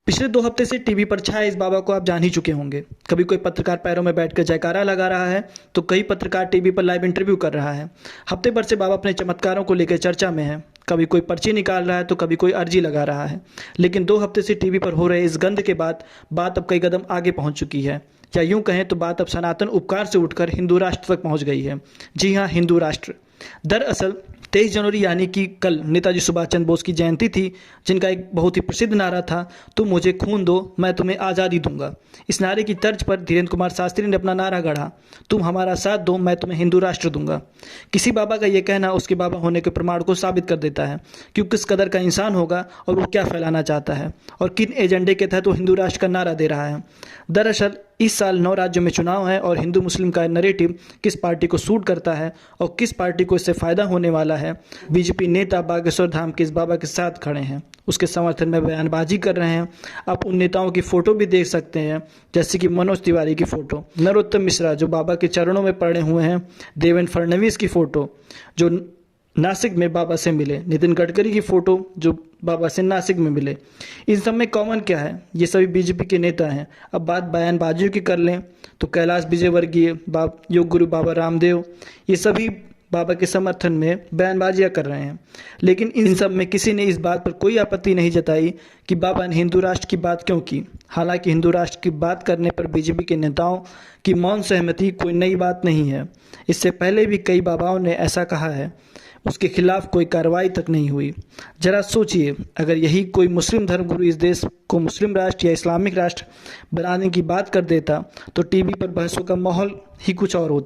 पिछले 2 हफ्ते से टीवी पर छाए इस बाबा को आप जान ही चुके होंगे। कभी कोई पत्रकार पैरों में बैठकर जयकारा लगा रहा है, तो कई पत्रकार टीवी पर लाइव इंटरव्यू कर रहा है। हफ्ते भर से बाबा अपने चमत्कारों को लेकर चर्चा में है। कभी कोई पर्ची निकाल रहा है, तो कभी कोई अर्जी लगा रहा है। लेकिन 2 हफ्ते से टीवी पर हो रहे इस गंद के बाद बात अब कई कदम आगे पहुंच चुकी है, या यूं कहें तो बात अब सनातन उपकार से उठकर हिंदू राष्ट्र तक पहुंच गई है। जी हाँ, हिंदू राष्ट्र। दरअसल 23 जनवरी यानी कि कल नेताजी सुभाष चंद्र बोस की जयंती थी, जिनका एक बहुत ही प्रसिद्ध नारा था, तुम मुझे खून दो मैं तुम्हें आज़ादी दूंगा। इस नारे की तर्ज पर धीरेन्द्र कुमार शास्त्री ने अपना नारा गढ़ा, तुम हमारा साथ दो मैं तुम्हें हिंदू राष्ट्र दूंगा। किसी बाबा का यह कहना उसके बाबा होने के प्रमाण को साबित कर देता है कि वो किस कदर का इंसान होगा और वो क्या फैलाना चाहता है और किन एजेंडे के तहत वो हिंदू राष्ट्र का नारा दे रहा है। दरअसल इस साल 9 राज्यों में चुनाव है और हिंदू मुस्लिम का नैरेटिव किस पार्टी को सूट करता है और किस पार्टी को इससे फ़ायदा होने वाला है। बीजेपी नेता बागेश्वर धाम के इस बाबा के साथ खड़े हैं, उसके समर्थन में बयानबाजी कर रहे हैं। आप उन नेताओं की फ़ोटो भी देख सकते हैं, जैसे कि मनोज तिवारी की फ़ोटो, नरोत्तम मिश्रा जो बाबा के चरणों में पड़े हुए हैं, देवेंद्र फडणवीस की फ़ोटो जो नासिक में बाबा से मिले, नितिन गडकरी की फ़ोटो जो बाबा से नासिक में मिले। इन सब में कॉमन क्या है? ये सभी बीजेपी के नेता हैं। अब बात बयानबाजियों की कर लें तो कैलाश विजयवर्गीय, योग गुरु बाबा रामदेव, ये सभी बाबा के समर्थन में बयानबाजियां कर रहे हैं। लेकिन इन सब में किसी ने इस बात पर कोई आपत्ति नहीं जताई कि बाबा ने हिंदू राष्ट्र की बात क्यों की। हालांकि हिंदू राष्ट्र की बात करने पर बीजेपी के नेताओं की मौन सहमति कोई नई बात नहीं है। इससे पहले भी कई बाबाओं ने ऐसा कहा है, उसके खिलाफ कोई कार्रवाई तक नहीं हुई। जरा सोचिए, अगर यही कोई मुस्लिम धर्मगुरु इस देश को मुस्लिम राष्ट्र या इस्लामिक राष्ट्र बनाने की बात कर देता तो टीवी पर बहसों का माहौल ही कुछ और होता।